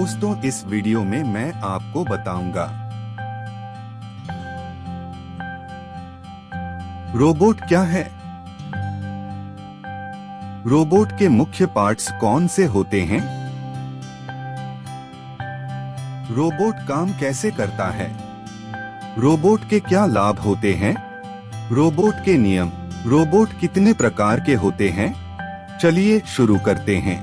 दोस्तों, इस वीडियो में मैं आपको बताऊंगा रोबोट क्या है, रोबोट के मुख्य पार्ट्स कौन से होते हैं, रोबोट काम कैसे करता है, रोबोट के क्या लाभ होते हैं, रोबोट के नियम, रोबोट कितने प्रकार के होते हैं। चलिए शुरू करते हैं।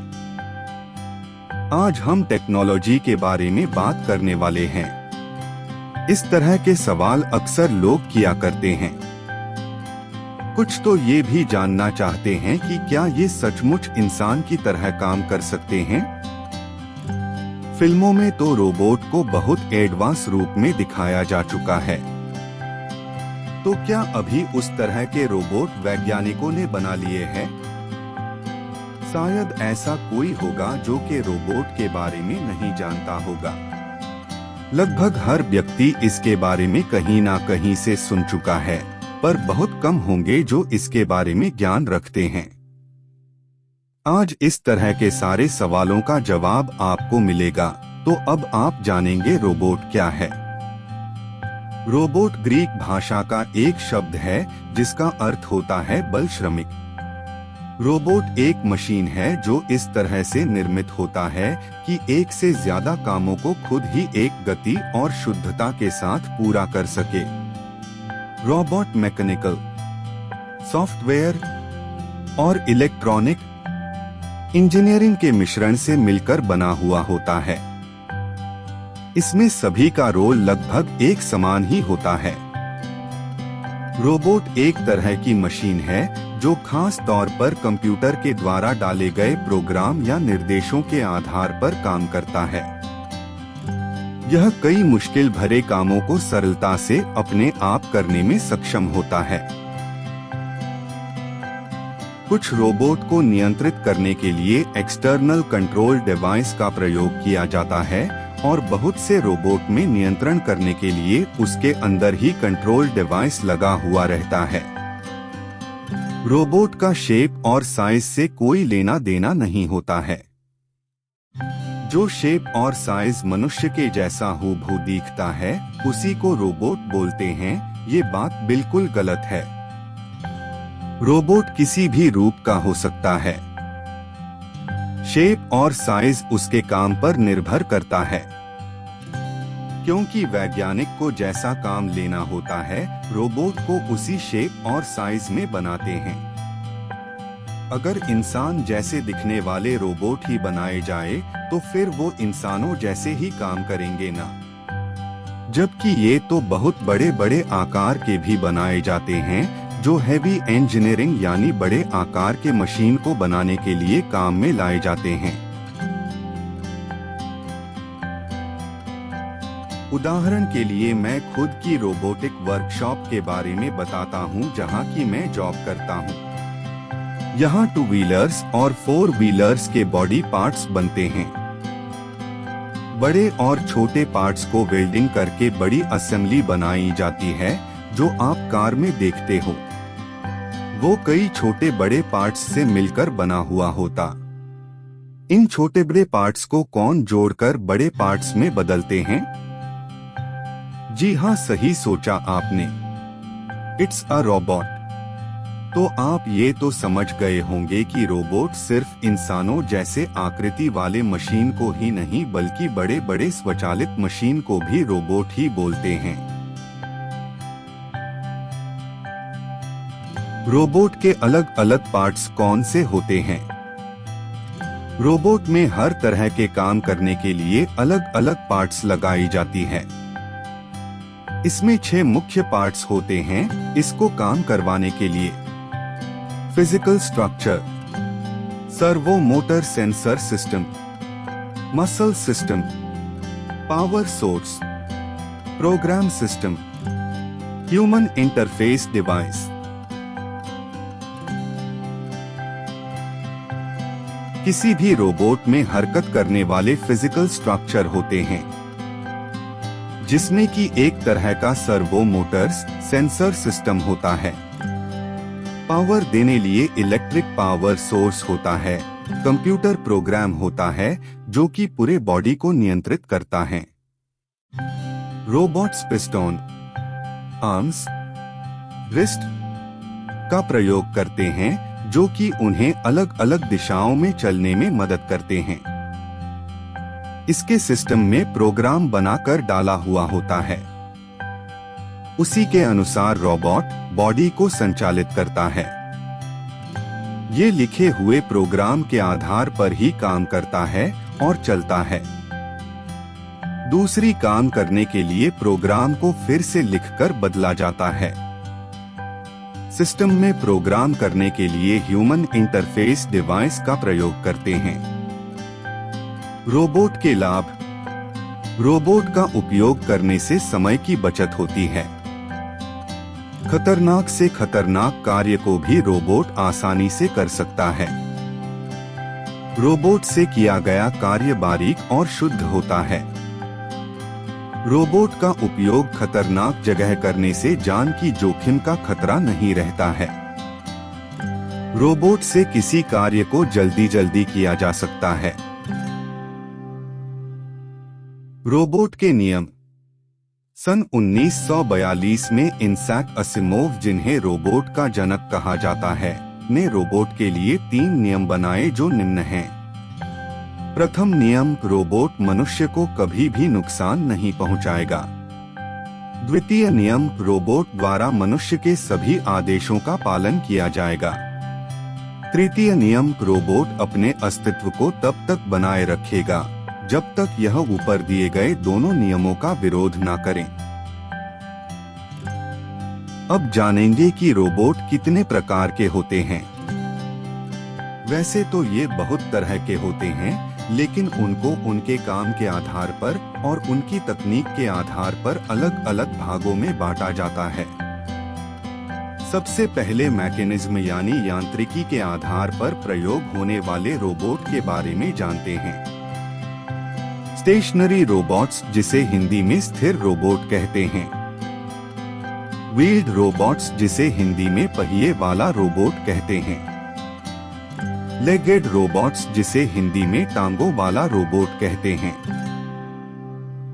आज हम टेक्नोलॉजी के बारे में बात करने वाले हैं। इस तरह के सवाल अक्सर लोग किया करते हैं। कुछ तो ये भी जानना चाहते हैं कि क्या ये सचमुच इंसान की तरह काम कर सकते हैं। फिल्मों में तो रोबोट को बहुत एडवांस रूप में दिखाया जा चुका है, तो क्या अभी उस तरह के रोबोट वैज्ञानिकों ने बना लिए हैं? शायद ऐसा कोई होगा जो कि रोबोट के बारे में नहीं जानता होगा। लगभग हर व्यक्ति इसके बारे में कहीं ना कहीं से सुन चुका है, पर बहुत कम होंगे जो इसके बारे में ज्ञान रखते हैं। आज इस तरह के सारे सवालों का जवाब आपको मिलेगा, तो अब आप जानेंगे रोबोट क्या है। रोबोट ग्रीक भाषा का एक शब्द है जिसका अर्थ होता है बल श्रमिक। रोबोट एक मशीन है जो इस तरह से निर्मित होता है कि एक से ज्यादा कामों को खुद ही एक गति और शुद्धता के साथ पूरा कर सके। रोबोट मैकेनिकल, सॉफ्टवेयर और इलेक्ट्रॉनिक इंजीनियरिंग के मिश्रण से मिलकर बना हुआ होता है। इसमें सभी का रोल लगभग एक समान ही होता है। रोबोट एक तरह की मशीन है जो खास तौर पर कंप्यूटर के द्वारा डाले गए प्रोग्राम या निर्देशों के आधार पर काम करता है। यह कई मुश्किल भरे कामों को सरलता से अपने आप करने में सक्षम होता है। कुछ रोबोट को नियंत्रित करने के लिए एक्सटर्नल कंट्रोल डिवाइस का प्रयोग किया जाता है और बहुत से रोबोट में नियंत्रण करने के लिए उसके अंदर ही कंट्रोल डिवाइस लगा हुआ रहता है। रोबोट का शेप और साइज से कोई लेना देना नहीं होता है। जो शेप और साइज मनुष्य के जैसा हूबहू दिखता है उसी को रोबोट बोलते हैं। ये बात बिल्कुल गलत है। रोबोट किसी भी रूप का हो सकता है। शेप और साइज उसके काम पर निर्भर करता है। क्योंकि वैज्ञानिक को जैसा काम लेना होता है, रोबोट को उसी शेप और साइज में बनाते हैं। अगर इंसान जैसे दिखने वाले रोबोट ही बनाए जाए तो फिर वो इंसानों जैसे ही काम करेंगे ना। जबकि ये तो बहुत बड़े बड़े आकार के भी बनाए जाते हैं जो हैवी इंजीनियरिंग यानी बड़े आकार के मशीन को बनाने के लिए काम में लाए जाते हैं। उदाहरण के लिए मैं खुद की रोबोटिक वर्कशॉप के बारे में बताता हूं जहां की मैं जॉब करता हूं। यहां 2 व्हीलर्स और 4 व्हीलर्स के बॉडी पार्ट्स बनते हैं। बड़े और छोटे पार्ट्स को वेल्डिंग करके बड़ी असेंबली बनाई जाती है जो आप कार में देखते हो। वो कई छोटे बड़े पार्ट्स से मिलकर बना हुआ होता। इन छोटे बड़े पार्ट्स को कौन जोड़कर बड़े पार्ट्स में बदलते हैं? जी हाँ, सही सोचा आपने। It's a robot. तो आप ये तो समझ गए होंगे कि रोबोट सिर्फ इंसानों जैसे आकृति वाले मशीन को ही नहीं बल्कि बड़े बड़े स्वचालित मशीन को भी रोबोट ही बोलते हैं। रोबोट के अलग अलग पार्ट्स कौन से होते हैं? रोबोट में हर तरह के काम करने के लिए अलग अलग पार्ट्स लगाई जाती है। इसमें 6 मुख्य पार्ट्स होते हैं इसको काम करवाने के लिए। Physical structure, servo motor sensor system, muscle system, power source, program system, human interface device. किसी भी रोबोट में हरकत करने वाले फिजिकल स्ट्रक्चर होते हैं जिसमें कि एक तरह का सर्वो मोटर्स सेंसर सिस्टम होता है। पावर देने लिए इलेक्ट्रिक पावर सोर्स होता है। कंप्यूटर प्रोग्राम होता है जो कि पूरे बॉडी को नियंत्रित करता है। रोबोट्स पिस्टन, आर्म्स, रिस्ट का प्रयोग करते हैं, जो कि उन्हें अलग अलग दिशाओं में चलने में मदद करते हैं। इसके सिस्टम में प्रोग्राम बनाकर डाला हुआ होता है। उसी के अनुसार रोबोट बॉडी को संचालित करता है। ये लिखे हुए प्रोग्राम के आधार पर ही काम करता है और चलता है। दूसरी काम करने के लिए प्रोग्राम को फिर से लिखकर बदला जाता है। सिस्टम में प्रोग्राम करने के लिए ह्यूमन इंटरफेस डिवाइस का प्रयोग करते हैं। रोबोट के लाभ। रोबोट का उपयोग करने से समय की बचत होती है। खतरनाक से खतरनाक कार्य को भी रोबोट आसानी से कर सकता है। रोबोट से किया गया कार्य बारीक और शुद्ध होता है। रोबोट का उपयोग खतरनाक जगह करने से जान की जोखिम का खतरा नहीं रहता है। रोबोट से किसी कार्य को जल्दी जल्दी किया जा सकता है। रोबोट के नियम। सन 1942 में इसाक असिमोव, जिन्हें रोबोट का जनक कहा जाता है, ने रोबोट के लिए 3 नियम बनाए जो निम्न हैं। प्रथम नियम, रोबोट मनुष्य को कभी भी नुकसान नहीं पहुंचाएगा। द्वितीय नियम, रोबोट द्वारा मनुष्य के सभी आदेशों का पालन किया जाएगा। तृतीय नियम, रोबोट अपने अस्तित्व को तब तक बनाए रखेगा जब तक यह ऊपर दिए गए दोनों नियमों का विरोध न करें। अब जानेंगे कि रोबोट कितने प्रकार के होते हैं। वैसे तो ये बहुत तरह के होते हैं, लेकिन उनको उनके काम के आधार पर और उनकी तकनीक के आधार पर अलग अलग भागों में बांटा जाता है। सबसे पहले मैकेनिज्म यानी यांत्रिकी के आधार पर प्रयोग होने वाले रोबोट के बारे में जानते हैं। स्टेशनरी रोबोट्स, जिसे हिंदी में स्थिर रोबोट कहते हैं। व्हील्ड रोबोट्स, जिसे हिंदी में पहिए वाला रोबोट कहते हैं। लेगेड रोबोट्स, जिसे हिंदी में टांगों वाला रोबोट कहते हैं।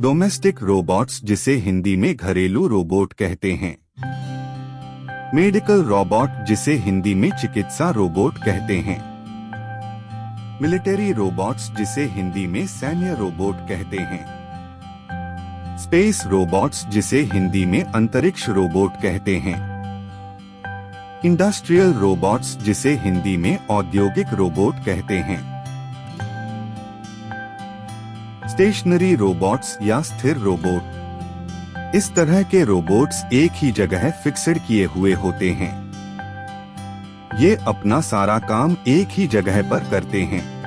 डोमेस्टिक रोबोट्स, जिसे हिंदी में घरेलू रोबोट कहते हैं। मेडिकल रोबोट, जिसे हिंदी में चिकित्सा रोबोट कहते हैं। मिलिट्री रोबोट्स, जिसे हिंदी में सैन्य रोबोट कहते हैं। स्पेस रोबोट्स, जिसे हिंदी में अंतरिक्ष रोबोट कहते हैं। इंडस्ट्रियल रोबोट्स, जिसे हिंदी में औद्योगिक रोबोट कहते हैं। स्टेशनरी रोबोट्स या स्थिर रोबोट। इस तरह के रोबोट्स एक ही जगह फिक्स्ड किए हुए होते हैं। ये अपना सारा काम एक ही जगह पर करते हैं।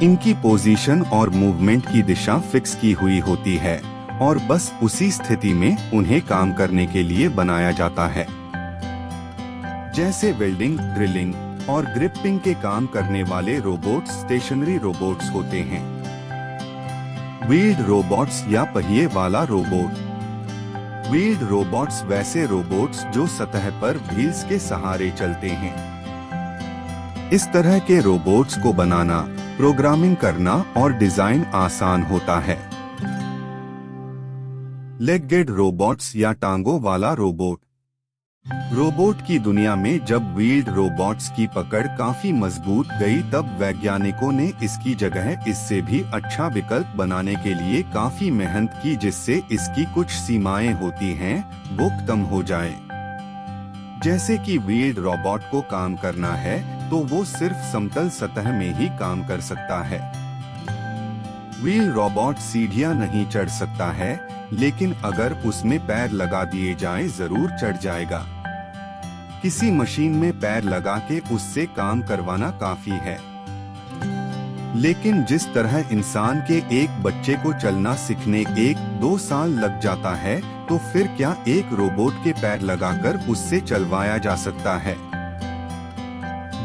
इनकी पोजीशन और मूवमेंट की दिशा फिक्स की हुई होती है और बस उसी स्थिति में उन्हें काम करने के लिए बनाया जाता है। जैसे वेल्डिंग, ड्रिलिंग और ग्रिपिंग के काम करने वाले रोबोट्स स्टेशनरी रोबोट्स होते हैं। व्हील्ड रोबोट्स या पहिए वाला रोबोट। व्हील्ड रोबोट्स वैसे रोबोट्स जो सतह पर व्हील्स के सहारे चलते हैं। इस तरह के रोबोट्स को बनाना, प्रोग्रामिंग करना और डिजाइन आसान होता है। लेगेड रोबोट्स या टांगों वाला रोबोट। रोबोट की दुनिया में जब व्हील्ड रोबोट्स की पकड़ काफी मजबूत गई, तब वैज्ञानिकों ने इसकी जगह इससे भी अच्छा विकल्प बनाने के लिए काफी मेहनत की, जिससे इसकी कुछ सीमाएं होती हैं वो खत्म हो जाए। जैसे कि व्हील्ड रोबोट को काम करना है तो वो सिर्फ समतल सतह में ही काम कर सकता है। व्हील रोबोट सीढ़ियां नहीं चढ़ सकता है, लेकिन अगर उसमें पैर लगा दिए जाएं जरूर चढ़ जाएगा। किसी मशीन में पैर लगा के उससे काम करवाना काफी है। लेकिन जिस तरह इंसान के एक बच्चे को चलना सीखने 1-2 साल लग जाता है, तो फिर क्या एक रोबोट के पैर लगाकर उससे चलवाया जा सकता है?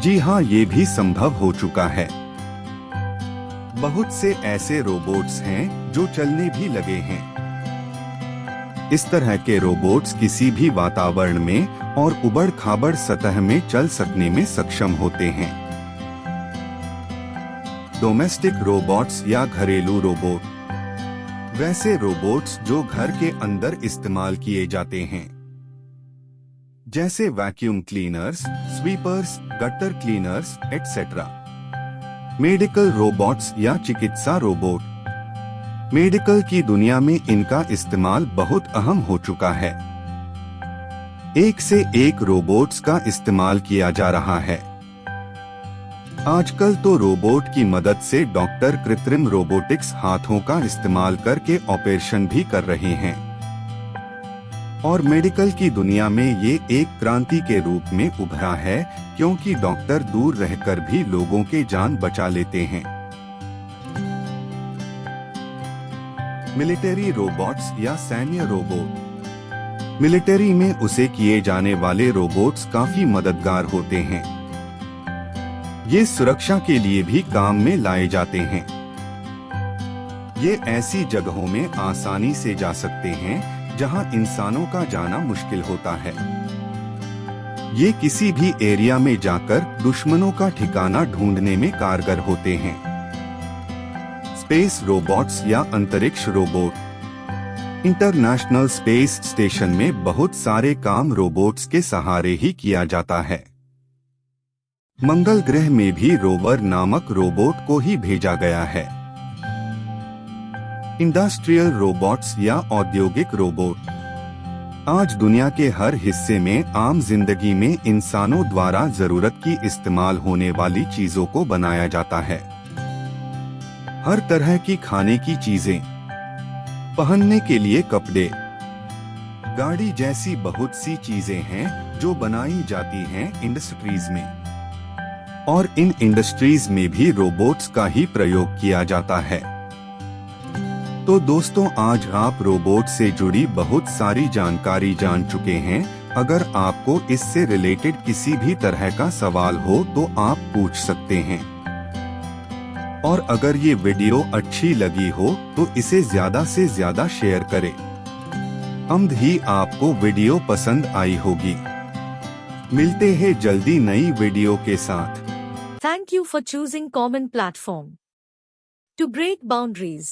जी हाँ, ये भी संभव हो चुका है। बहुत से ऐसे रोबोट्स हैं जो चलने भी लगे हैं। इस तरह के रोबोट्स किसी भी वातावरण में और उबड़-खाबड़ सतह में चल सकने में सक्षम होते हैं। डोमेस्टिक रोबोट्स या घरेलू रोबोट वैसे रोबोट्स जो घर के अंदर इस्तेमाल किए जाते हैं, जैसे vacuum cleaners, sweepers, gutter cleaners etcetera. Medical robots या चिकित्सा रोबोट। मेडिकल की दुनिया में इनका इस्तेमाल बहुत अहम हो चुका है। एक से एक रोबोट्स का इस्तेमाल किया जा रहा है। आजकल तो रोबोट की मदद से डॉक्टर कृत्रिम रोबोटिक्स हाथों का इस्तेमाल करके ऑपरेशन भी कर रहे हैं। और मेडिकल की दुनिया में ये एक क्रांति के रूप में उभरा है, क्योंकि डॉक्टर दूर रहकर भी लोगों के जान बचा लेते हैं। मिलिट्री रोबोट्स या सैन्य रोबोट। मिलिट्री में उसे किए जाने वाले रोबोट्स काफी मददगार होते हैं। ये सुरक्षा के लिए भी काम में लाए जाते हैं। ये ऐसी जगहों में आसानी से जा सकते हैं जहां इंसानों का जाना मुश्किल होता है। ये किसी भी एरिया में जाकर दुश्मनों का ठिकाना ढूंढने में कारगर होते हैं। स्पेस रोबोट्स या अंतरिक्ष रोबोट। इंटरनेशनल स्पेस स्टेशन में बहुत सारे काम रोबोट्स के सहारे ही किया जाता है। मंगल ग्रह में भी रोवर नामक रोबोट को ही भेजा गया है। इंडस्ट्रियल रोबोट्स या औद्योगिक रोबोट। आज दुनिया के हर हिस्से में आम जिंदगी में इंसानों द्वारा जरूरत की इस्तेमाल होने वाली चीजों को बनाया जाता है। हर तरह की खाने की चीजें, पहनने के लिए कपड़े, गाड़ी जैसी बहुत सी चीजें हैं जो बनाई जाती हैं इंडस्ट्रीज में। और इन इंडस्ट्रीज में भी रोबोट्स का ही प्रयोग किया जाता है। तो दोस्तों, आज आप रोबोट से जुड़ी बहुत सारी जानकारी जान चुके हैं। अगर आपको इससे रिलेटेड किसी भी तरह का सवाल हो तो आप पूछ सकते हैं। और अगर ये वीडियो अच्छी लगी हो तो इसे ज्यादा से ज्यादा शेयर करें। उम्मीद ही आपको वीडियो पसंद आई होगी। मिलते हैं जल्दी नई वीडियो के साथ। Thank you for choosing common platform to break boundaries.